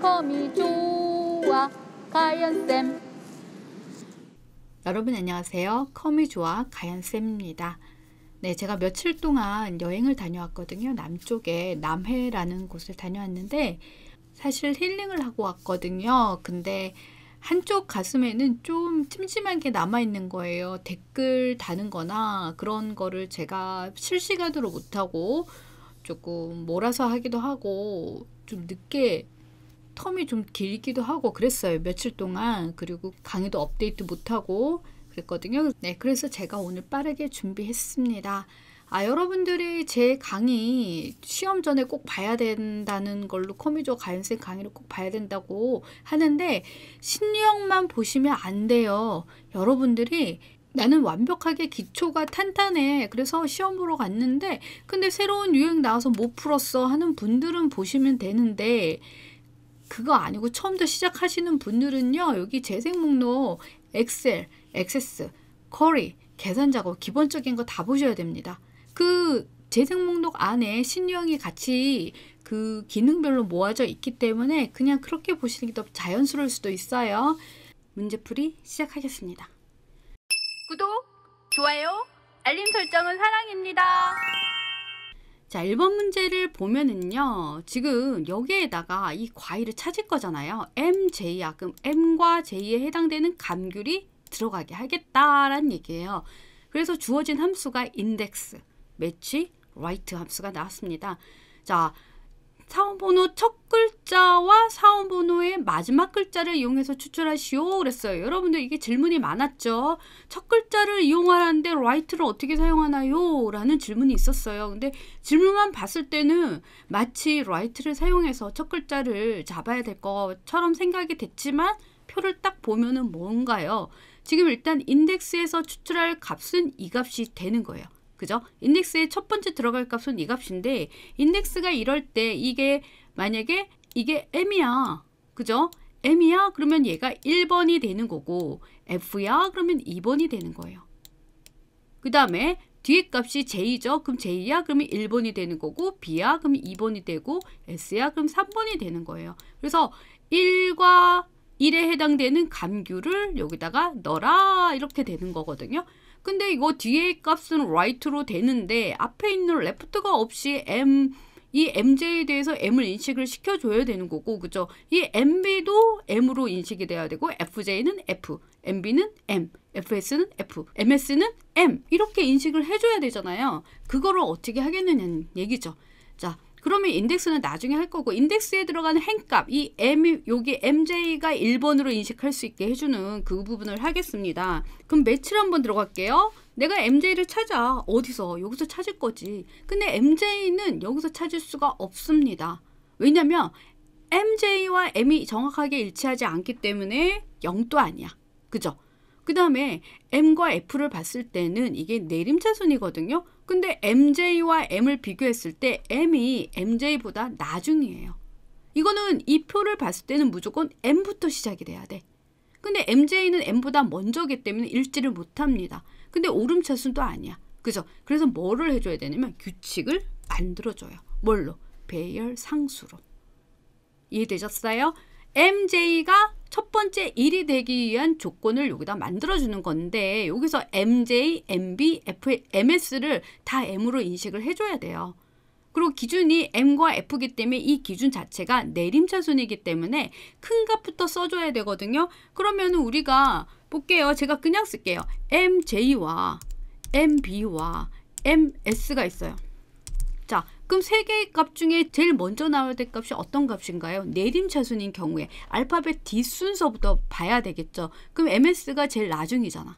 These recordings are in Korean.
컴이 좋아 가연쌤. 여러분 안녕하세요. 컴이 좋아 가연쌤입니다. 네, 제가 며칠 동안 여행을 다녀왔거든요. 남쪽에 남해라는 곳을 다녀왔는데 사실 힐링을 하고 왔거든요. 근데 한쪽 가슴에는 좀 찜찜한 게 남아있는 거예요. 댓글 다는 거나 그런 거를 제가 실시간으로 못하고 조금 몰아서 하기도 하고 좀 늦게 텀이 좀 길기도 하고 그랬어요. 며칠 동안. 그리고 강의도 업데이트 못하고 그랬거든요. 네, 그래서 제가 오늘 빠르게 준비했습니다. 여러분들이 제 강의 시험 전에 꼭 봐야 된다는 걸로 컴퓨터 가연쌤 강의를 꼭 봐야 된다고 하는데 신유형만 보시면 안 돼요. 여러분들이 나는 완벽하게 기초가 탄탄해. 그래서 시험 보러 갔는데 근데 새로운 유형 나와서 못 풀었어 하는 분들은 보시면 되는데 그거 아니고 처음부터 시작하시는 분들은요. 여기 재생 목록 엑셀, 액세스, 쿼리, 계산 작업 기본적인 거 다 보셔야 됩니다. 그 재생 목록 안에 신유형이 같이 그 기능별로 모아져 있기 때문에 그냥 그렇게 보시는 게 더 자연스러울 수도 있어요. 문제풀이 시작하겠습니다. 구독, 좋아요, 알림 설정은 사랑입니다. 자, 1번 문제를 보면은요. 지금 여기에다가 이 과일을 찾을 거잖아요. MJ야. 그럼 M과 J에 해당되는 감귤이 들어가게 하겠다라는 얘기예요. 그래서 주어진 함수가 index, match, write 함수가 나왔습니다. 자, 사원번호 첫 글자와 사원번호의 마지막 글자를 이용해서 추출하시오 그랬어요. 여러분들 이게 질문이 많았죠. 첫 글자를 이용하라는데 write를 어떻게 사용하나요? 라는 질문이 있었어요. 근데 질문만 봤을 때는 마치 write를 사용해서 첫 글자를 잡아야 될 것처럼 생각이 됐지만 표를 딱 보면은 뭔가요? 지금 일단 인덱스에서 추출할 값은 이 값이 되는 거예요. 그죠? 인덱스에 첫 번째 들어갈 값은 이 값인데 인덱스가 이럴 때 이게 만약에 이게 M이야. 그죠? M이야? 그러면 얘가 1번이 되는 거고 F야? 그러면 2번이 되는 거예요. 그 다음에 뒤에 값이 J죠? 그럼 J야? 그러면 1번이 되는 거고 B야? 그러면 2번이 되고 S야? 그럼 3번이 되는 거예요. 그래서 1과 1에 해당되는 감귤을 여기다가 넣어라 이렇게 되는 거거든요. 근데 이거 뒤에 값은 right로 되는데 앞에 있는 left가 없이 이 MJ에 대해서 M을 인식을 시켜줘야 되는 거고 그죠? 이 MB도 M으로 인식이 돼야 되고 FJ는 F, MB는 M, FS는 F, MS는 M 이렇게 인식을 해줘야 되잖아요. 그거를 어떻게 하겠느냐는 얘기죠. 자, 그러면 인덱스는 나중에 할 거고 인덱스에 들어가는 행값 이 여기 MJ가 1번으로 인식할 수 있게 해주는 그 부분을 하겠습니다. 그럼 매치를 한번 들어갈게요. 내가 MJ를 찾아. 어디서? 여기서 찾을 거지. 근데 MJ는 여기서 찾을 수가 없습니다. 왜냐면 MJ와 M이 정확하게 일치하지 않기 때문에 0도 아니야. 그죠? 그 다음에 M과 F를 봤을 때는 이게 내림차순이거든요. 근데 MJ와 M을 비교했을 때 M이 MJ보다 나중이에요. 이거는 이 표를 봤을 때는 무조건 M부터 시작이 돼야 돼. 근데 MJ는 M보다 먼저기 때문에 읽지를 못합니다. 근데 오름차순도 아니야. 그죠? 그래서 뭐를 해줘야 되냐면 규칙을 만들어줘요. 뭘로? 배열 상수로. 이해되셨어요? MJ가 첫 번째 1이 되기 위한 조건을 여기다 만들어주는 건데 여기서 MJ, MB, MS를 다 M으로 인식을 해줘야 돼요. 그리고 기준이 M과 F이기 때문에 이 기준 자체가 내림차순이기 때문에 큰 값부터 써줘야 되거든요. 그러면 우리가 볼게요. 제가 그냥 쓸게요. MJ와 MB와 MS가 있어요. 자, 그럼 세 개의 값 중에 제일 먼저 나와야 될 값이 어떤 값인가요? 내림차순인 경우에 알파벳 뒷순서부터 봐야 되겠죠. 그럼 MS가 제일 나중이잖아.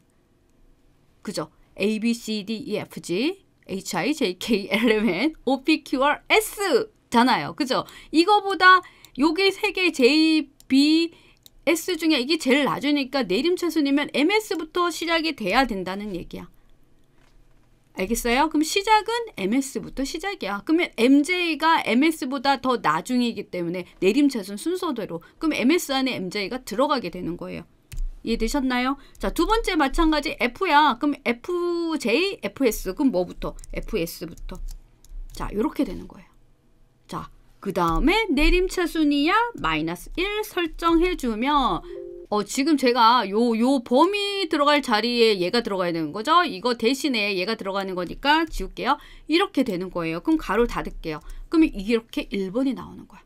그죠? A, B, C, D, E, F, G, H, I, J, K, L, M, N, O, P, Q, R, S 잖아요. 그죠? 이거보다 요게 세 개 J, B, S 중에 이게 제일 낮으니까 내림차순이면 MS부터 시작이 돼야 된다는 얘기야. 알겠어요? 그럼 시작은 MS부터 시작이야. 그러면 MJ가 MS보다 더 나중이기 때문에 내림차순 순서대로 그럼 MS 안에 MJ가 들어가게 되는 거예요. 이해되셨나요? 자, 두 번째 마찬가지 F야. 그럼 FJ, FS 그럼 뭐부터? FS부터. 자, 이렇게 되는 거예요. 자, 그 다음에 내림차순이야 마이너스 1 설정해주면 지금 제가 요 범위 들어갈 자리에 얘가 들어가야 되는 거죠. 이거 대신에 얘가 들어가는 거니까 지울게요. 이렇게 되는 거예요. 그럼 가로 닫을게요. 그러면 이렇게 1번이 나오는 거야.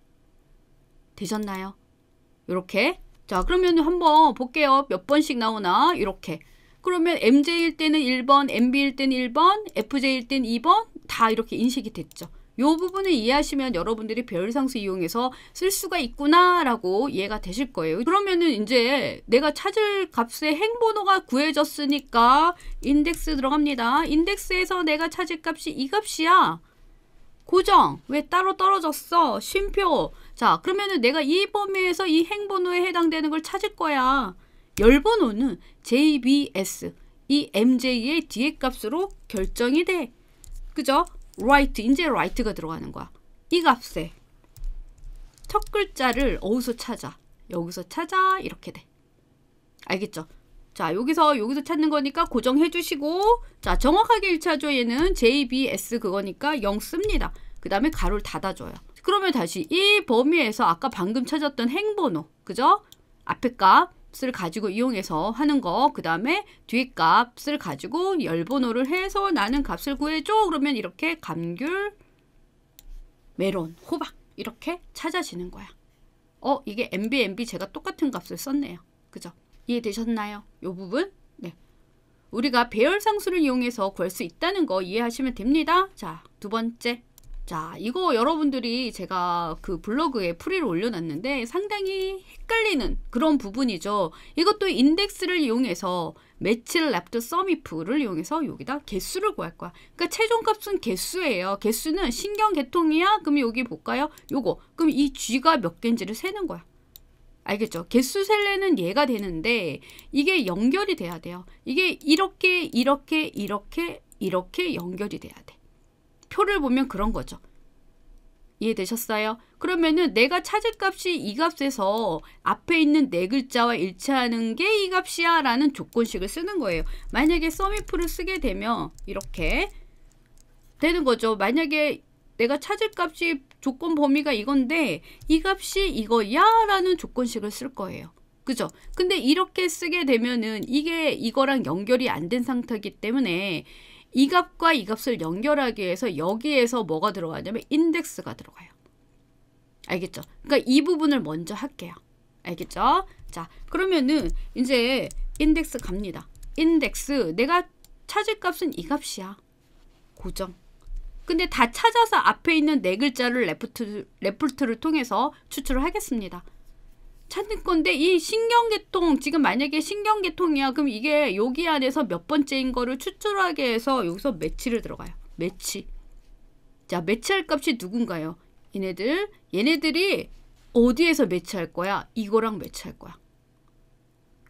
되셨나요? 이렇게. 자, 그러면 한번 볼게요. 몇 번씩 나오나? 이렇게. 그러면 MJ일 때는 1번, MB일 때는 1번, FJ일 때는 2번 다 이렇게 인식이 됐죠. 이 부분을 이해하시면 여러분들이 배열상수 이용해서 쓸 수가 있구나 라고 이해가 되실 거예요. 그러면은 이제 내가 찾을 값의 행번호가 구해졌으니까 인덱스 들어갑니다. 인덱스에서 내가 찾을 값이 이 값이야. 고정. 왜 따로 떨어졌어? 쉼표. 자, 그러면은 내가 이 범위에서 이 행번호에 해당되는 걸 찾을 거야. 열번호는 JBS, 이 MJ의 뒤에 값으로 결정이 돼. 그죠? right, 이제 right가 들어가는 거야. 이 값에 첫 글자를 어디서 찾아? 여기서 찾아. 이렇게 돼. 알겠죠? 자, 여기서 찾는 거니까 고정해 주시고, 자, 정확하게 1차죠. 얘는 JBS 그거니까 0 씁니다. 그 다음에 가로를 닫아줘요. 그러면 다시 이 범위에서 아까 방금 찾았던 행번호, 그죠? 앞에 값을 가지고 이용해서 하는 거, 그 다음에 뒤에 값을 가지고 열번호를 해서 나는 값을 구해줘. 그러면 이렇게 감귤, 메론, 호박 이렇게 찾아지는 거야. 이게 MB 제가 똑같은 값을 썼네요. 그죠? 이해되셨나요? 이 부분? 네. 우리가 배열상수를 이용해서 구할 수 있다는 거 이해하시면 됩니다. 자, 두 번째. 자, 이거 여러분들이 제가 그 블로그에 풀이를 올려놨는데 상당히 헷갈리는 그런 부분이죠. 이것도 인덱스를 이용해서 매치 레프트 썸 if를 이용해서 여기다 개수를 구할 거야. 그러니까 최종값은 개수예요. 개수는 신경 개통이야? 그럼 여기 볼까요? 요거. 그럼 이 G가 몇 개인지를 세는 거야. 알겠죠? 개수 셀래는 얘가 되는데 이게 연결이 돼야 돼요. 이게 이렇게 연결이 돼야 돼. 표를 보면 그런 거죠. 이해되셨어요? 그러면은 내가 찾을 값이 이 값에서 앞에 있는 네 글자와 일치하는 게 이 값이야 라는 조건식을 쓰는 거예요. 만약에 썸이프를 쓰게 되면 이렇게 되는 거죠. 만약에 내가 찾을 값이 조건 범위가 이건데 이 값이 이거야 라는 조건식을 쓸 거예요. 그죠? 근데 이렇게 쓰게 되면은 이게 이거랑 연결이 안 된 상태이기 때문에 이 값과 이 값을 연결하기 위해서 여기에서 뭐가 들어가냐면 인덱스가 들어가요. 알겠죠? 그러니까 이 부분을 먼저 할게요. 알겠죠? 자, 그러면은 이제 인덱스 갑니다. 인덱스 내가 찾을 값은 이 값이야. 고정. 근데 다 찾아서 앞에 있는 네 글자를 레프트를 통해서 추출을 하겠습니다. 찾는 건데 이 신경계통 지금 만약에 신경계통이야. 그럼 이게 여기 안에서 몇 번째인 거를 추출하게 해서 여기서 매치를 들어가요. 매치. 자, 매치할 값이 누군가요? 얘네들이 어디에서 매치할 거야? 이거랑 매치할 거야.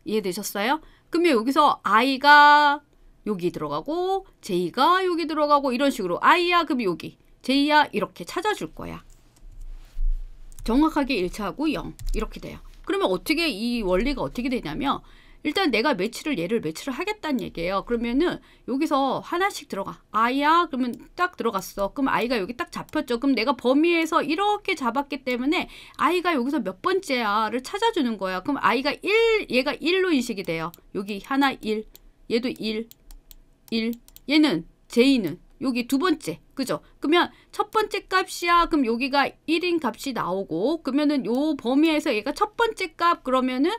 이해되셨어요? 그러면 여기서 I가 여기 들어가고 J가 여기 들어가고 이런 식으로 I야 그럼 여기 J야 이렇게 찾아줄 거야. 정확하게 1차하고 0 이렇게 돼요. 그러면 어떻게 이 원리가 어떻게 되냐면 일단 내가 얘를 매치를 하겠다는 얘기예요. 그러면은 여기서 하나씩 들어가. I야 그러면 딱 들어갔어. 그럼 I가 여기 딱 잡혔죠. 그럼 내가 범위에서 이렇게 잡았기 때문에 I가 여기서 몇 번째야를 찾아주는 거야. 그럼 I가 1, 얘가 1로 인식이 돼요. 여기 하나 1, 얘도 1, 얘는 J는 여기 두 번째. 그죠? 그러면 첫 번째 값이야. 그럼 여기가 1인 값이 나오고 그러면은 요 범위에서 얘가 첫 번째 값 그러면은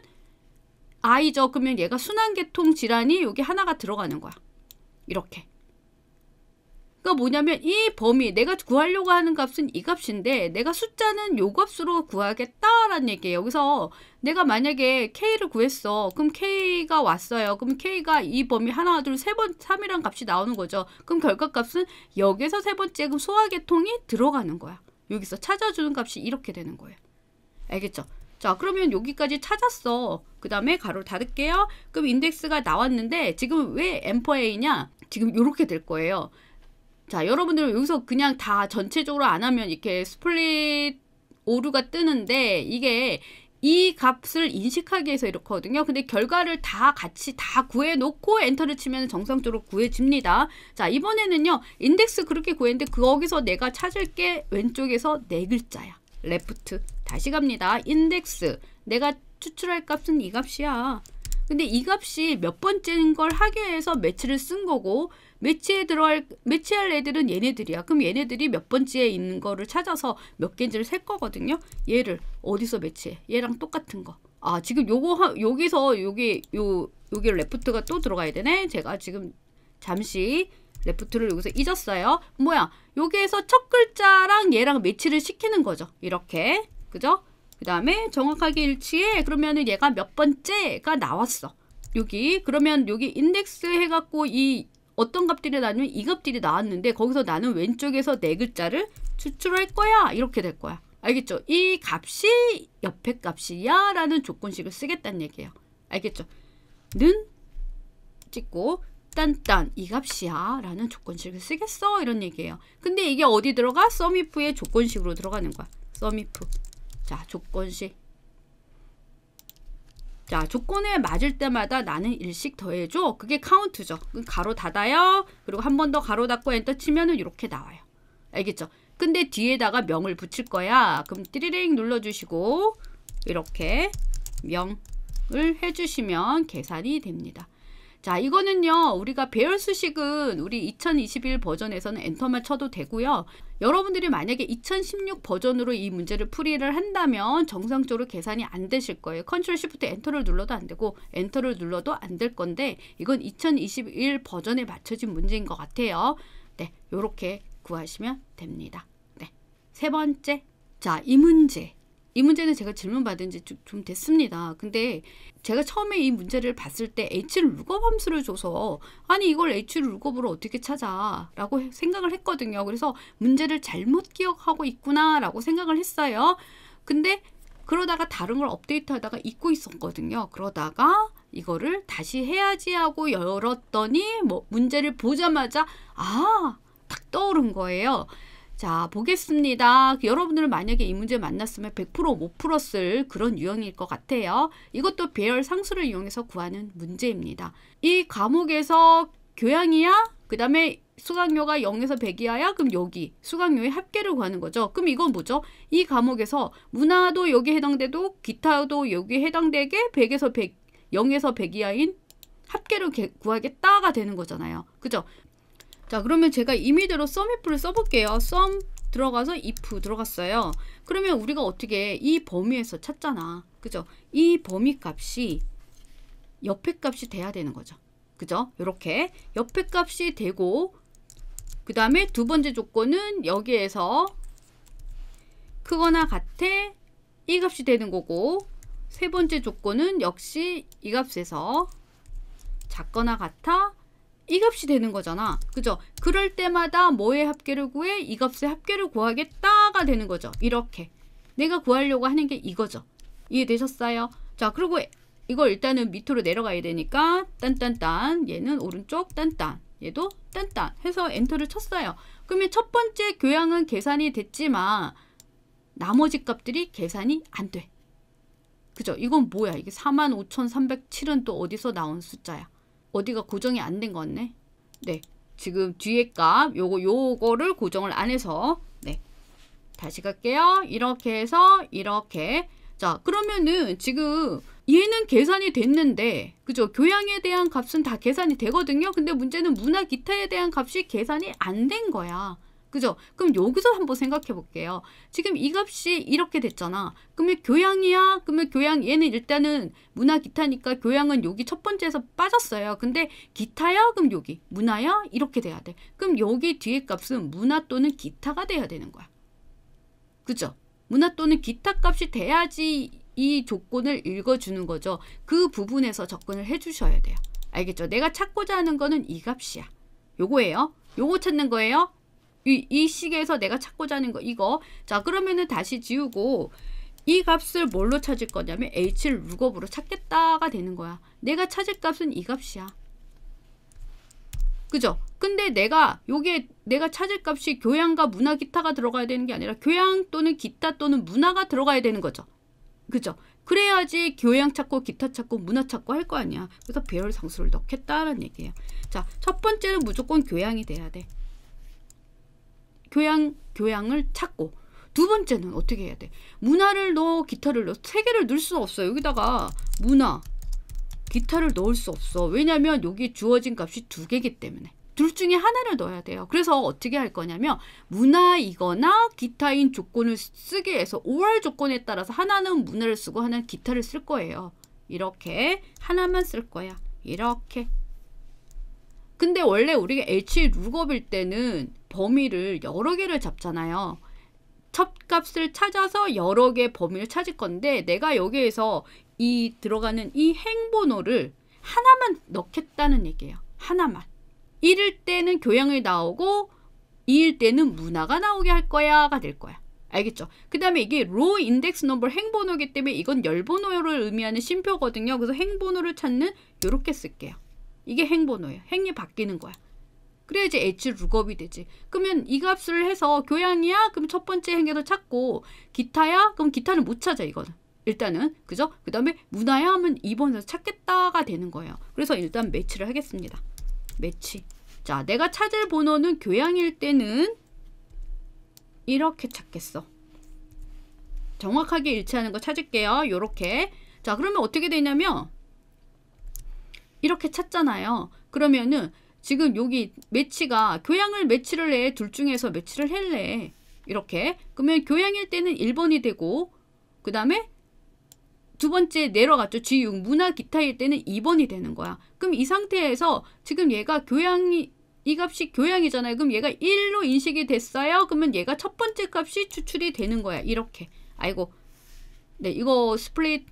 I죠. 그러면 얘가 순환계통 질환이 여기 하나가 들어가는 거야. 이렇게. 그러니까 뭐냐면 이 범위 내가 구하려고 하는 값은 이 값인데 내가 숫자는 요 값으로 구하겠다라는 얘기예요. 여기서 내가 만약에 K를 구했어. 그럼 K가 왔어요. 그럼 K가 이 범위 하나 둘 세 번 3이란 값이 나오는 거죠. 그럼 결과값은 여기서 세 번째 그럼 소화계통이 들어가는 거야. 여기서 찾아주는 값이 이렇게 되는 거예요. 알겠죠? 자, 그러면 여기까지 찾았어. 그 다음에 가로를 닫을게요. 그럼 인덱스가 나왔는데 지금 왜 M4A냐? 지금 이렇게 될 거예요. 자, 여러분들 여기서 그냥 다 전체적으로 안 하면 이렇게 스플릿 오류가 뜨는데 이게 이 값을 인식하기 위해서 이렇거든요. 근데 결과를 다 같이 다 구해놓고 엔터를 치면 정상적으로 구해집니다. 자, 이번에는요. 인덱스 그렇게 구했는데 거기서 내가 찾을 게 왼쪽에서 네 글자야. 레프트. 다시 갑니다. 인덱스. 내가 추출할 값은 이 값이야. 근데 이 값이 몇 번째인 걸 하기 위해서 매치를 쓴 거고 매치할 애들은 얘네들이야. 그럼 얘네들이 몇 번째에 있는 거를 찾아서 몇 개인지를 셀 거거든요. 얘를 어디서 매치해? 얘랑 똑같은 거. 아, 지금 여기서 여기 레프트가 또 들어가야 되네. 제가 지금 잠시 레프트를 여기서 잊었어요. 뭐야? 여기에서 첫 글자랑 얘랑 매치를 시키는 거죠. 이렇게. 그죠? 그 다음에 정확하게 일치해. 그러면은 얘가 몇 번째가 나왔어. 여기. 그러면 여기 인덱스 해갖고 이 어떤 값들이 나누면 이 값들이 나왔는데 거기서 나는 왼쪽에서 네 글자를 추출할 거야. 이렇게 될 거야. 알겠죠? 이 값이 옆에 값이야 라는 조건식을 쓰겠다는 얘기예요. 알겠죠? 는 찍고 딴딴 이 값이야 라는 조건식을 쓰겠어 이런 얘기예요. 근데 이게 어디 들어가? SUMIF의 조건식으로 들어가는 거야. SUMIF. 자, 조건식. 자, 조건에 맞을 때마다 나는 1씩 더해줘. 그게 카운트죠. 가로 닫아요. 그리고 한 번 더 가로 닫고 엔터 치면은 이렇게 나와요. 알겠죠? 근데 뒤에다가 명을 붙일 거야. 그럼 띠리링 눌러주시고 이렇게 명을 해주시면 계산이 됩니다. 자, 이거는요. 우리가 배열 수식은 우리 2021 버전에서는 엔터만 쳐도 되고요. 여러분들이 만약에 2016 버전으로 이 문제를 풀이를 한다면 정상적으로 계산이 안 되실 거예요. 컨트롤 쉬프트 엔터를 눌러도 안 되고 엔터를 눌러도 안 될 건데 이건 2021 버전에 맞춰진 문제인 것 같아요. 네, 요렇게 구하시면 됩니다. 네, 세 번째. 자, 이 문제는 제가 질문 받은 지 좀 됐습니다. 근데 제가 처음에 이 문제를 봤을 때 H룩업 함수를 줘서 아니 이걸 H룩업으로 어떻게 찾아? 라고 생각을 했거든요. 그래서 문제를 잘못 기억하고 있구나 라고 생각을 했어요. 근데 그러다가 다른 걸 업데이트하다가 잊고 있었거든요. 그러다가 이거를 다시 해야지 하고 열었더니 뭐 문제를 보자마자 딱 떠오른 거예요. 자, 보겠습니다. 여러분들은 만약에 이 문제 만났으면 100% 못 풀었을 그런 유형일 것 같아요. 이것도 배열 상수를 이용해서 구하는 문제입니다. 이 과목에서 교양이야? 그 다음에 수강료가 0에서 100 이하야? 그럼 여기 수강료의 합계를 구하는 거죠. 그럼 이건 뭐죠? 이 과목에서 문화도 여기에 해당되고 기타도 여기에 해당되게 100에서 100, 0에서 100 이하인 합계를 구하겠다가 되는 거잖아요. 그죠? 자, 그러면 제가 임의대로 SUMIF를 써볼게요. SUM 들어가서 if 들어갔어요. 그러면 우리가 어떻게 이 범위에서 찾잖아. 그죠? 이 범위 값이 옆에 값이 돼야 되는 거죠. 그죠? 이렇게 옆에 값이 되고 그 다음에 두 번째 조건은 여기에서 크거나 같아 이 값이 되는 거고 세 번째 조건은 역시 이 값에서 작거나 같아 이 값이 되는 거잖아. 그죠? 그럴 때마다 뭐의 합계를 구해? 이 값의 합계를 구하겠다가 되는 거죠. 이렇게. 내가 구하려고 하는 게 이거죠. 이해되셨어요? 자, 그리고 이걸 일단은 밑으로 내려가야 되니까 딴딴딴 얘는 오른쪽 딴딴 얘도 딴딴 해서 엔터를 쳤어요. 그러면 첫 번째 교양은 계산이 됐지만 나머지 값들이 계산이 안 돼. 그죠? 이건 뭐야? 이게 45,307은 또 어디서 나온 숫자야? 어디가 고정이 안 된 거 같네. 네, 지금 뒤에 값 요거를 고정을 안 해서 네, 다시 갈게요. 이렇게 해서 이렇게. 자, 그러면은 지금 얘는 계산이 됐는데 그죠? 교양에 대한 값은 다 계산이 되거든요. 근데 문제는 문화 기타에 대한 값이 계산이 안 된 거야. 그죠? 그럼 여기서 한번 생각해 볼게요. 지금 이 값이 이렇게 됐잖아. 그러면 교양이야? 그러면 교양 얘는 일단은 문화 기타니까 교양은 여기 첫 번째에서 빠졌어요. 근데 기타야? 그럼 여기 문화야? 이렇게 돼야 돼. 그럼 여기 뒤에 값은 문화 또는 기타가 돼야 되는 거야. 그죠? 문화 또는 기타 값이 돼야지 이 조건을 읽어주는 거죠. 그 부분에서 접근을 해주셔야 돼요. 알겠죠? 내가 찾고자 하는 거는 이 값이야. 요거예요. 요거 찾는 거예요. 이 식에서 내가 찾고자 하는 거 이거. 자, 그러면은 다시 지우고 이 값을 뭘로 찾을 거냐면 H를 룩업으로 찾겠다가 되는 거야. 내가 찾을 값은 이 값이야. 그죠? 근데 내가 찾을 값이 교양과 문화 기타가 들어가야 되는 게 아니라 교양 또는 기타 또는 문화가 들어가야 되는 거죠. 그죠? 그래야지 교양 찾고 기타 찾고 문화 찾고 할 거 아니야. 그래서 배열 상수를 넣겠다는 얘기예요. 자, 첫 번째는 무조건 교양이 돼야 돼. 교양을 찾고, 두 번째는 어떻게 해야 돼? 문화를 넣어, 기타를 넣어. 세 개를 넣을 수 없어. 여기다가 문화, 기타를 넣을 수 없어. 왜냐면 여기 주어진 값이 두 개이기 때문에. 둘 중에 하나를 넣어야 돼요. 그래서 어떻게 할 거냐면 문화이거나 기타인 조건을 쓰게 해서 or 조건에 따라서 하나는 문화를 쓰고 하나는 기타를 쓸 거예요. 이렇게 하나만 쓸 거야. 이렇게. 근데 원래 우리가 H 룩업일 때는 범위를 여러 개를 잡잖아요. 첫 값을 찾아서 여러 개 범위를 찾을 건데 내가 여기에서 이 들어가는 이 행번호를 하나만 넣겠다는 얘기예요. 하나만. 1일 때는 교양이 나오고 2일 때는 문화가 나오게 할 거야가 될 거야. 알겠죠? 그 다음에 이게 row index number 행번호이기 때문에 이건 열번호를 의미하는 쉼표거든요. 그래서 행번호를 찾는 이렇게 쓸게요. 이게 행번호예요. 행이 바뀌는 거야. 그래야지 H 룩업이 되지. 그러면 이 값을 해서 교양이야? 그럼 첫 번째 행에서 찾고 기타야? 그럼 기타는 못 찾아 이거는. 일단은 그죠? 그 다음에 문화야 하면 2번에서 찾겠다가 되는 거예요. 그래서 일단 매치를 하겠습니다. 매치. 자, 내가 찾을 번호는 교양일 때는 이렇게 찾겠어. 정확하게 일치하는 거 찾을게요. 요렇게. 자, 그러면 어떻게 되냐면 이렇게 찾잖아요. 그러면은 지금 여기 매치가 교양을 매치를 해. 둘 중에서 매치를 할래. 이렇게. 그러면 교양일 때는 1번이 되고 그 다음에 두 번째 내려갔죠. G6 문화 기타일 때는 2번이 되는 거야. 그럼 이 상태에서 지금 얘가 교양이 이 값이 교양이잖아요. 그럼 얘가 1로 인식이 됐어요. 그러면 얘가 첫 번째 값이 추출이 되는 거야. 이렇게. 아이고. 네, 이거 스플릿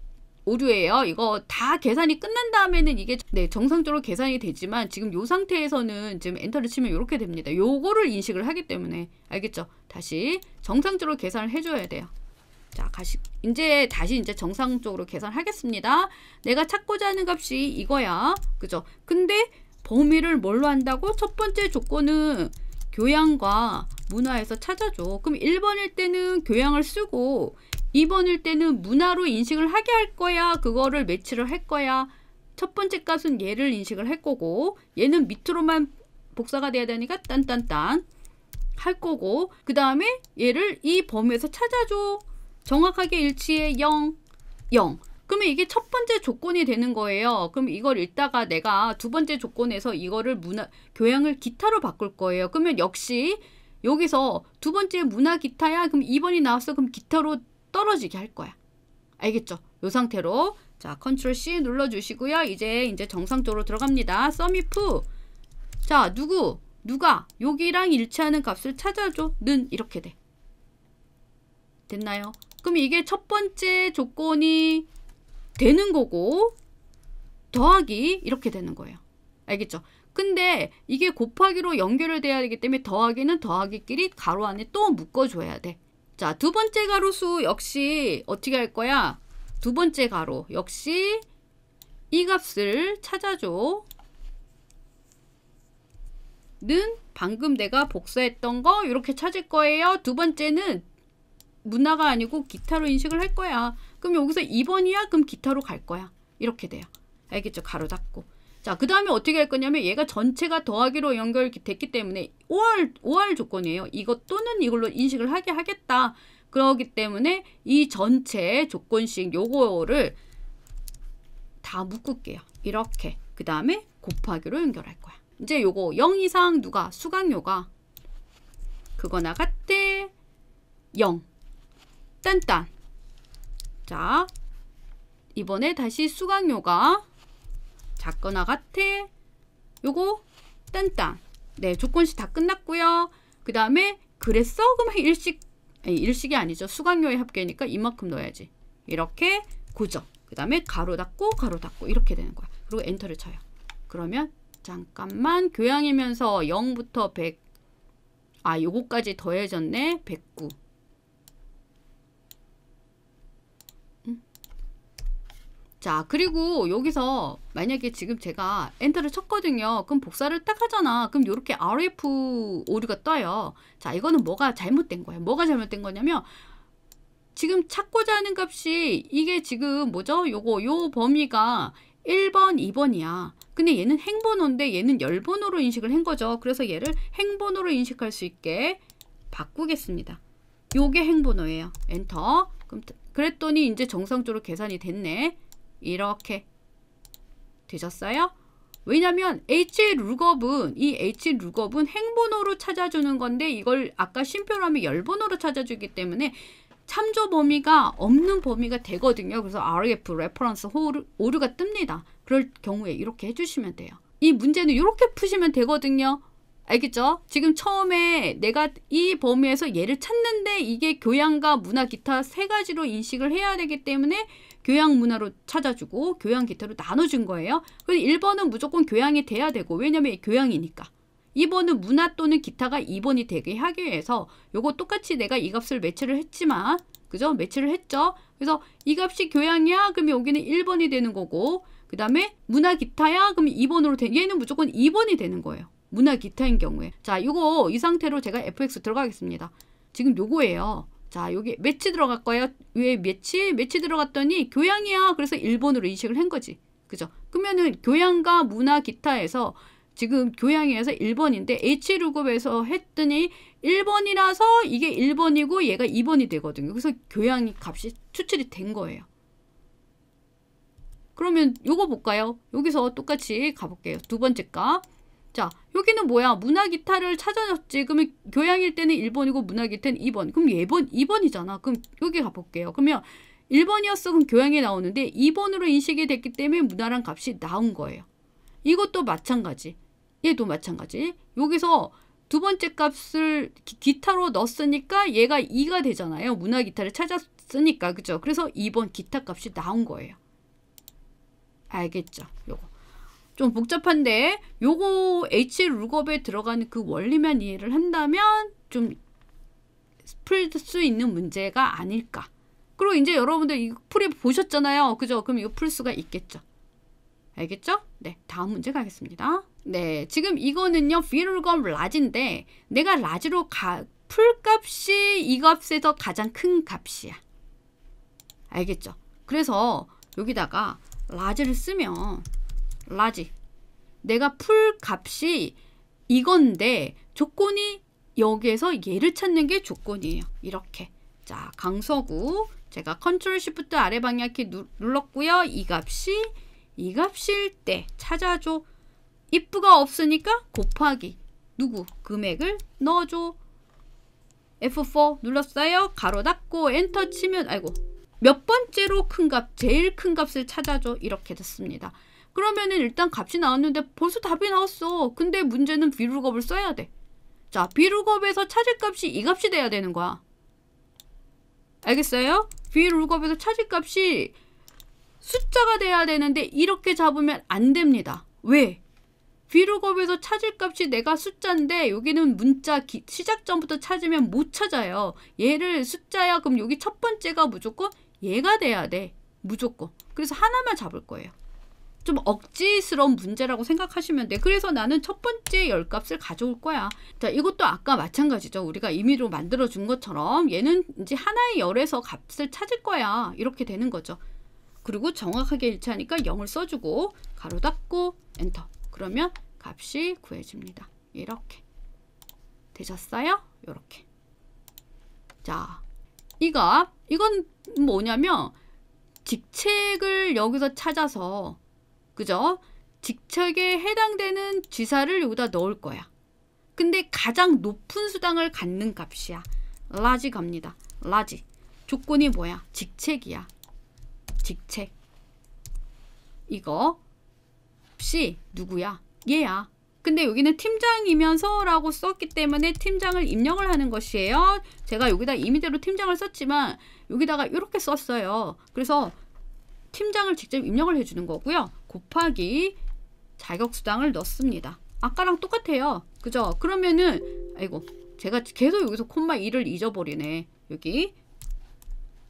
오류예요. 이거 다 계산이 끝난 다음에는 이게 네, 정상적으로 계산이 되지만 지금 이 상태에서는 지금 엔터를 치면 이렇게 됩니다. 요거를 인식을 하기 때문에 알겠죠? 다시 정상적으로 계산을 해줘야 돼요. 자, 이제 다시 정상적으로 계산하겠습니다. 내가 찾고자 하는 값이 이거야. 그죠? 근데 범위를 뭘로 한다고? 첫 번째 조건은 교양과 문화에서 찾아줘. 그럼 1번일 때는 교양을 쓰고 2번일 때는 문화로 인식을 하게 할 거야. 그거를 매치를 할 거야. 첫 번째 값은 얘를 인식을 할 거고 얘는 밑으로만 복사가 돼야 되니까 딴딴딴 할 거고 그 다음에 얘를 이 범위에서 찾아줘. 정확하게 일치해 0, 0. 그러면 이게 첫 번째 조건이 되는 거예요. 그럼 이걸 읽다가 내가 두 번째 조건에서 이거를 교양을 기타로 바꿀 거예요. 그러면 역시 여기서 두 번째 문화 기타야. 그럼 2번이 나왔어. 그럼 기타로 떨어지게 할 거야. 알겠죠? 이 상태로 자 컨트롤 C 눌러주시고요. 이제 정상적으로 들어갑니다. sumif. 자 누가 여기랑 일치하는 값을 찾아줘. 는 이렇게 돼. 됐나요? 그럼 이게 첫 번째 조건이 되는 거고 더하기 이렇게 되는 거예요. 알겠죠? 근데 이게 곱하기로 연결이 돼야 되기 때문에 더하기는 더하기끼리 가로 안에 또 묶어줘야 돼. 자, 두 번째 가로 수 역시 어떻게 할 거야? 두 번째 가로 역시 이 값을 찾아줘. 는 방금 내가 복사했던 거 이렇게 찾을 거예요. 두 번째는 문화가 아니고 기타로 인식을 할 거야. 그럼 여기서 2번이야? 그럼 기타로 갈 거야. 이렇게 돼요. 알겠죠? 가로 닫고. 자, 그 다음에 어떻게 할 거냐면 얘가 전체가 더하기로 연결됐기 때문에 OR 조건이에요. 이것 또는 이걸로 인식을 하게 하겠다. 그러기 때문에 이 전체 조건식 요거를 다 묶을게요. 이렇게. 그 다음에 곱하기로 연결할 거야. 이제 요거 0 이상 누가? 수강료가 그거나 같대. 0. 딴딴. 자, 이번에 다시 수강료가 작거나 같아. 요거 딴딴. 네, 조건식 다 끝났고요. 그 다음에 그랬어? 그러면 일식이 아니죠. 수강료의 합계니까 이만큼 넣어야지. 이렇게 고정. 그 다음에 가로 닫고 이렇게 되는 거야. 그리고 엔터를 쳐요. 그러면 잠깐만 교양이면서 0부터 100 요거까지 더해졌네. 109. 자, 그리고 여기서 만약에 지금 제가 엔터를 쳤거든요. 그럼 복사를 딱 하잖아. 그럼 이렇게 RF 오류가 떠요. 자, 이거는 뭐가 잘못된 거예요. 뭐가 잘못된 거냐면 지금 찾고자 하는 값이 이게 지금 뭐죠? 요 범위가 1번, 2번이야. 근데 얘는 행번호인데 얘는 열번호로 인식을 한 거죠. 그래서 얘를 행번호로 인식할 수 있게 바꾸겠습니다. 요게 행번호예요. 엔터. 그랬더니 이제 정상적으로 계산이 됐네. 이렇게 되셨어요? 왜냐면 HLOOKUP은 이 HLOOKUP은 행번호로 찾아주는 건데 이걸 아까 쉼표로 하면 열번호로 찾아주기 때문에 참조 범위가 없는 범위가 되거든요. 그래서 RF 레퍼런스 오류가 뜹니다. 그럴 경우에 이렇게 해주시면 돼요. 이 문제는 이렇게 푸시면 되거든요. 알겠죠? 지금 처음에 내가 이 범위에서 얘를 찾는데 이게 교양과 문화 기타 세 가지로 인식을 해야 되기 때문에 교양 문화로 찾아주고 교양 기타로 나눠준 거예요. 그래서 1번은 무조건 교양이 돼야 되고 왜냐면 교양이니까. 2번은 문화 또는 기타가 2번이 되게 하기 위해서 요거 똑같이 내가 이 값을 매치를 했지만 그죠? 매치를 했죠? 그래서 이 값이 교양이야? 그러면 여기는 1번이 되는 거고 그 다음에 문화 기타야? 그러면 2번으로 얘는 무조건 2번이 되는 거예요. 문화 기타인 경우에. 자, 요거 이 상태로 제가 fx 들어가겠습니다. 지금 요거예요. 자, 여기 매치 들어갈 거예요. 왜 매치 들어갔더니 교양이야. 그래서 1번으로 인식을 한 거지. 그죠? 그러면은 교양과 문화 기타에서 지금 교양에서 1번인데 HLOOKUP에서 했더니 1번이라서 이게 1번이고 얘가 2번이 되거든요. 그래서 교양이 값이 추출이 된 거예요. 그러면 요거 볼까요? 여기서 똑같이 가볼게요. 두 번째 값. 자, 여기는 뭐야? 문화 기타를 찾아줬지. 그러면 교양일 때는 1번이고 문화 기타는 2번. 그럼 2번이잖아. 그럼 여기 가볼게요. 그러면 1번이었어. 그럼 교양이 나오는데 2번으로 인식이 됐기 때문에 문화란 값이 나온 거예요. 이것도 마찬가지. 얘도 마찬가지. 여기서 두 번째 값을 기타로 넣었으니까 얘가 2가 되잖아요. 문화 기타를 찾았으니까. 그죠? 그래서 2번 기타 값이 나온 거예요. 알겠죠? 요거. 좀 복잡한데 요거 HLOOKUP에 들어가는 그 원리만 이해를 한다면 좀 풀 수 있는 문제가 아닐까. 그리고 이제 여러분들 이거 풀이 보셨잖아요. 그죠? 그럼 이거 풀 수가 있겠죠. 알겠죠? 네, 다음 문제 가겠습니다. 네, 지금 이거는요 VLOOKUP 라지인데 내가 라지로 풀값이 이 값에서 가장 큰 값이야. 알겠죠? 그래서 여기다가 라지를 쓰면 라지 내가 풀 값이 이건데 조건이 여기에서 얘를 찾는 게 조건이에요. 이렇게. 자, 강서구 제가 컨트롤 시프트 아래 방향키 눌렀고요. 이 값일 때 찾아줘. if가 없으니까 곱하기 누구 금액을 넣어줘. F4 눌렀어요. 가로 닫고 엔터 치면 아이고 몇 번째로 큰 값 제일 큰 값을 찾아줘. 이렇게 됐습니다. 그러면은 일단 값이 나왔는데 벌써 답이 나왔어. 근데 문제는 VLOOKUP을 써야 돼. 자, VLOOKUP에서 찾을 값이 이 값이 돼야 되는 거야. 알겠어요? VLOOKUP에서 찾을 값이 숫자가 돼야 되는데 이렇게 잡으면 안 됩니다. 왜? VLOOKUP에서 찾을 값이 내가 숫자인데 여기는 문자 시작 전부터 찾으면 못 찾아요. 얘를 숫자야. 그럼 여기 첫 번째가 무조건 얘가 돼야 돼. 무조건. 그래서 하나만 잡을 거예요. 좀 억지스러운 문제라고 생각하시면 돼. 그래서 나는 첫 번째 열 값을 가져올 거야. 자, 이것도 아까 마찬가지죠. 우리가 임의로 만들어준 것처럼 얘는 이제 하나의 열에서 값을 찾을 거야. 이렇게 되는 거죠. 그리고 정확하게 일치하니까 0을 써주고 가로 닫고 엔터. 그러면 값이 구해집니다. 이렇게. 되셨어요? 이렇게. 자, 이건 뭐냐면 직책을 여기서 찾아서 그죠? 직책에 해당되는 지사를 여기다 넣을 거야. 근데 가장 높은 수당을 갖는 값이야. 라지 갑니다. 라지. 조건이 뭐야? 직책이야. 직책. 이거 값이 누구야? 얘야. 근데 여기는 팀장이면서 라고 썼기 때문에 팀장을 입력을 하는 것이에요. 제가 여기다 임의대로 팀장을 썼지만 여기다가 이렇게 썼어요. 그래서 팀장을 직접 입력을 해주는 거고요. 곱하기 자격수당을 넣습니다. 아까랑 똑같아요. 그죠? 그러면은 아이고 제가 계속 여기서 콤마 2를 잊어버리네. 여기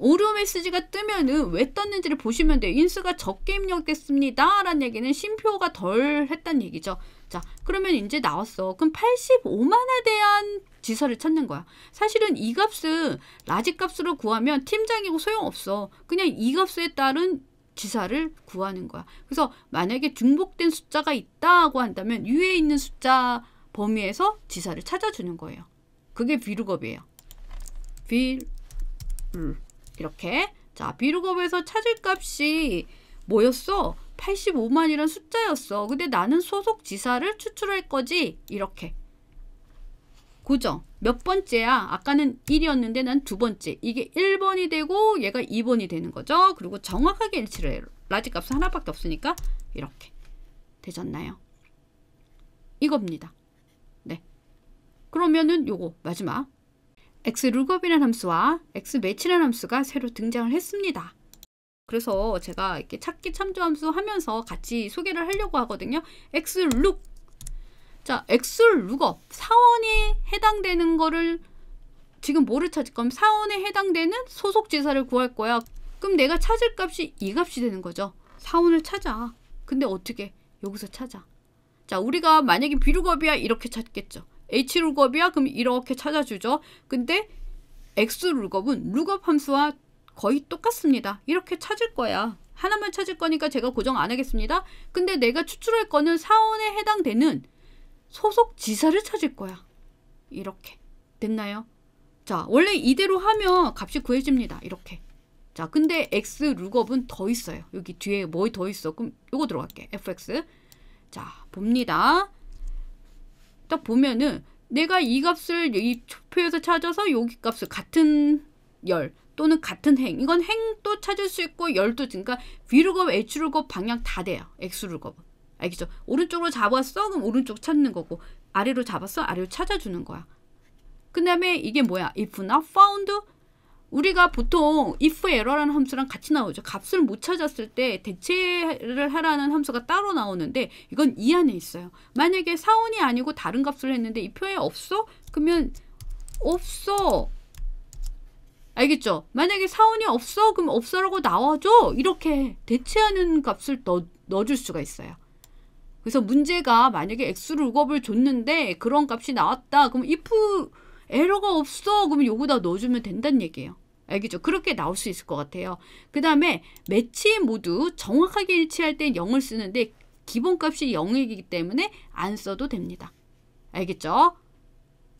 오류 메시지가 뜨면은 왜 떴는지를 보시면 돼요. 인수가 적게 입력됐습니다 라는 얘기는 쉼표가 덜 했다는 얘기죠. 자, 그러면 이제 나왔어. 그럼 85만에 대한 지서를 찾는 거야. 사실은 이 값은 라지 값으로 구하면 팀장이고 소용없어. 그냥 이 값에 따른 지사를 구하는 거야. 그래서 만약에 중복된 숫자가 있다고 한다면 위에 있는 숫자 범위에서 지사를 찾아주는 거예요. 그게 VLOOKUP이에요. 이렇게. 자, VLOOKUP에서 찾을 값이 뭐였어? 85만이란 숫자였어. 근데 나는 소속 지사를 추출할 거지. 이렇게. 고정. 몇 번째야? 아까는 1이었는데 난 두 번째. 이게 1번이 되고 얘가 2번이 되는 거죠. 그리고 정확하게 일치를 해요. 라지 값은 하나밖에 없으니까 이렇게. 되셨나요? 이겁니다. 네. 그러면은 요거 마지막. xlookup이라는 함수와 xmatch라는 함수가 새로 등장을 했습니다. 그래서 제가 이렇게 찾기 참조 함수 하면서 같이 소개를 하려고 하거든요. xlook. 자, xlookup. 사원이 해당되는 거를 지금 뭐를 찾을 거면 사원에 해당되는 소속 지사를 구할 거야. 그럼 내가 찾을 값이 이 값이 되는 거죠. 사원을 찾아. 근데 어떻게? 여기서 찾아. 자, 우리가 만약에 VLOOKUP이야 이렇게 찾겠죠. HLOOKUP이야 그럼 이렇게 찾아주죠. 근데 XLOOKUP은 lookup 함수와 거의 똑같습니다. 이렇게 찾을 거야. 하나만 찾을 거니까 제가 고정 안 하겠습니다. 근데 내가 추출할 거는 사원에 해당되는 소속 지사를 찾을 거야. 이렇게. 됐나요? 자, 원래 이대로 하면 값이 구해집니다. 이렇게. 자, 근데 XLOOKUP은 더 있어요. 여기 뒤에 뭐 더 있어? 그럼 요거 들어갈게. fx. 자, 봅니다. 딱 보면은 내가 이 값을 이 표에서 찾아서 여기 값을 같은 열 또는 같은 행. 이건 행도 찾을 수 있고 열도. 그러니까 VLOOKUP, HLOOKUP 방향 다 돼요. XLOOKUP은. 알겠죠? 오른쪽으로 잡았어? 그럼 오른쪽 찾는 거고 아래로 잡았어? 아래로 찾아주는 거야. 그 다음에 이게 뭐야? if not found. 우리가 보통 if error라는 함수랑 같이 나오죠. 값을 못 찾았을 때 대체를 하라는 함수가 따로 나오는데 이건 이 안에 있어요. 만약에 사원이 아니고 다른 값을 했는데 이 표에 없어? 그러면 없어. 알겠죠? 만약에 사원이 없어? 그럼 없어라고 나와줘. 이렇게 대체하는 값을 넣어줄 수가 있어요. 그래서 문제가 만약에 xlookup을 줬는데 그런 값이 나왔다. 그럼 if 에러가 없어. 그러면 요거다 넣어주면 된다는 얘기예요. 알겠죠? 그렇게 나올 수 있을 것 같아요. 그 다음에 매치 모두 정확하게 일치할 때 0을 쓰는데 기본값이 0이기 때문에 안 써도 됩니다. 알겠죠?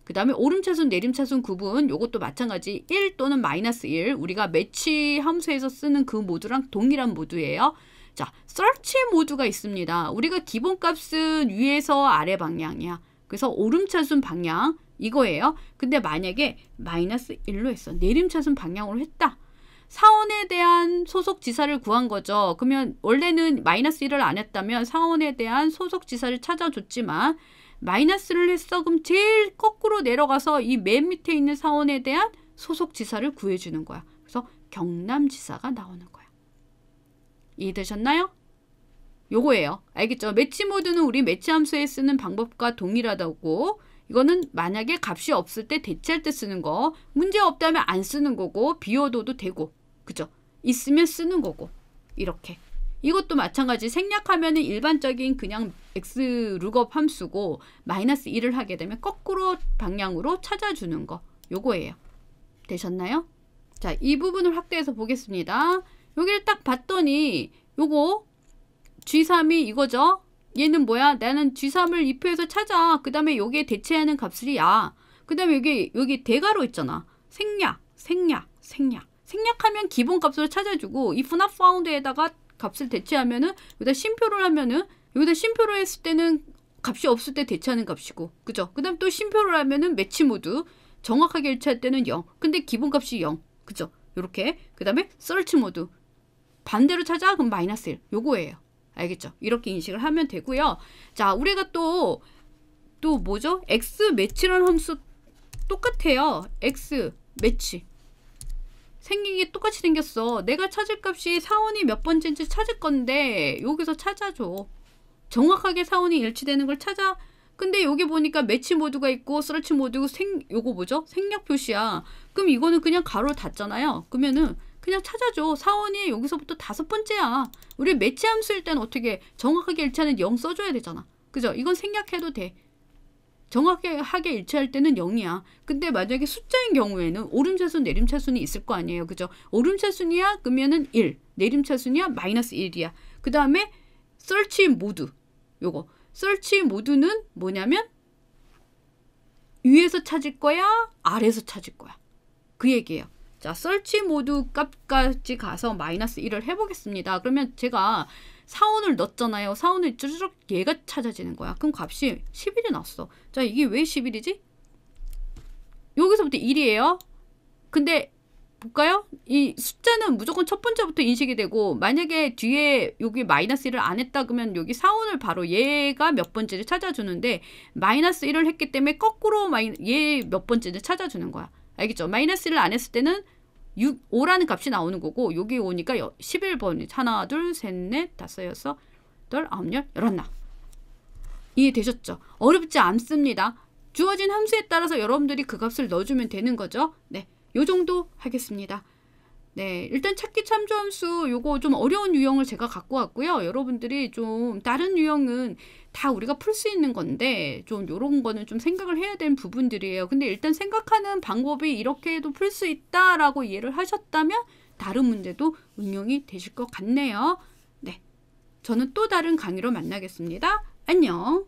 그 다음에 오름차순, 내림차순 구분 요것도 마찬가지 1 또는 -1 우리가 매치 함수에서 쓰는 그 모두랑 동일한 모두예요. 자, search 모드가 있습니다. 우리가 기본값은 위에서 아래 방향이야. 그래서 오름차순 방향 이거예요. 근데 만약에 -1로 했어. 내림차순 방향으로 했다. 사원에 대한 소속 지사를 구한 거죠. 그러면 원래는 -1을 안 했다면 사원에 대한 소속 지사를 찾아줬지만 마이너스를 했어. 그럼 제일 거꾸로 내려가서 이 맨 밑에 있는 사원에 대한 소속 지사를 구해주는 거야. 그래서 경남지사가 나오는 거야. 이해되셨나요? 요거예요. 알겠죠? 매치 모드는 우리 매치 함수에 쓰는 방법과 동일하다고. 이거는 만약에 값이 없을 때 대체할 때 쓰는 거. 문제 없다면 안 쓰는 거고 비워둬도 되고. 그죠? 있으면 쓰는 거고. 이렇게. 이것도 마찬가지. 생략하면은 일반적인 그냥 xlookup 함수고 -1을 하게 되면 거꾸로 방향으로 찾아주는 거. 요거예요. 되셨나요? 자, 이 부분을 확대해서 보겠습니다. 여기를 딱 봤더니 요거 G3이 이거죠. 얘는 뭐야? 나는 G3을 이 표에서 찾아. 그 다음에 여기에 대체하는 값이 야. 그 다음에 여기 대괄호 있잖아. 생략하면 기본값으로 찾아주고 if not found에다가 값을 대체하면은 여기다 쉼표를 하면은 여기다 쉼표를 했을 때는 값이 없을 때 대체하는 값이고 그죠? 그 다음 또 쉼표를 하면은 매치 모드 정확하게 일치할 때는 0. 근데 기본값이 0. 그죠? 요렇게. 그 다음에 search 모드 반대로 찾아? 그럼 -1. 요거예요. 알겠죠? 이렇게 인식을 하면 되고요. 자, 우리가 또 뭐죠? x 매치라는 함수 똑같아요. x 매치. 생긴 게 똑같이 생겼어. 내가 찾을 값이 사원이 몇 번째인지 찾을 건데 여기서 찾아줘. 정확하게 사원이 일치되는 걸 찾아. 근데 여기 보니까 매치 모드가 있고 서치 모드고 요거 뭐죠? 생략 표시야. 그럼 이거는 그냥 가로 닫잖아요. 그러면은 그냥 찾아줘. 사원이 여기서부터 5번째야. 우리 매치 함수일 때는 어떻게 정확하게 일치하는 0 써줘야 되잖아. 그죠? 이건 생략해도 돼. 정확하게 일치할 때는 0이야. 근데 만약에 숫자인 경우에는 오름차순, 내림차순이 있을 거 아니에요. 그죠? 오름차순이야? 그러면은 1. 내림차순이야? 마이너스 1이야. 그 다음에 search 모드. 요거. search 모드는 뭐냐면 위에서 찾을 거야? 아래에서 찾을 거야? 그 얘기예요. 자, search 모드 값까지 가서 마이너스 1을 해보겠습니다. 그러면 제가 사원을 넣었잖아요. 사원을 쭈르륵 얘가 찾아지는 거야. 그럼 값이 11이 나왔어. 자, 이게 왜 11이지? 여기서부터 1이에요. 근데 볼까요? 이 숫자는 무조건 첫 번째부터 인식이 되고 만약에 뒤에 여기 마이너스 1을 안 했다 그러면 여기 사원을 바로 얘가 몇 번째를 찾아주는데 마이너스 1을 했기 때문에 거꾸로 얘 몇 번째를 찾아주는 거야. 알겠죠? 마이너스 1을 안 했을 때는 5라는 값이 나오는 거고 여기 오니까 11번이 하나, 둘, 셋, 넷, 다섯, 여섯, 여덟, 아홉, 열, 열하나. 이해되셨죠? 어렵지 않습니다. 주어진 함수에 따라서 여러분들이 그 값을 넣어주면 되는 거죠. 네, 요 정도 하겠습니다. 네, 일단 찾기 참조함수 요거 좀 어려운 유형을 제가 갖고 왔고요. 여러분들이 좀 다른 유형은 다 우리가 풀 수 있는 건데 좀 요런 거는 좀 생각을 해야 되는 부분들이에요. 근데 일단 생각하는 방법이 이렇게 해도 풀 수 있다라고 이해를 하셨다면 다른 문제도 응용이 되실 것 같네요. 네, 저는 또 다른 강의로 만나겠습니다. 안녕.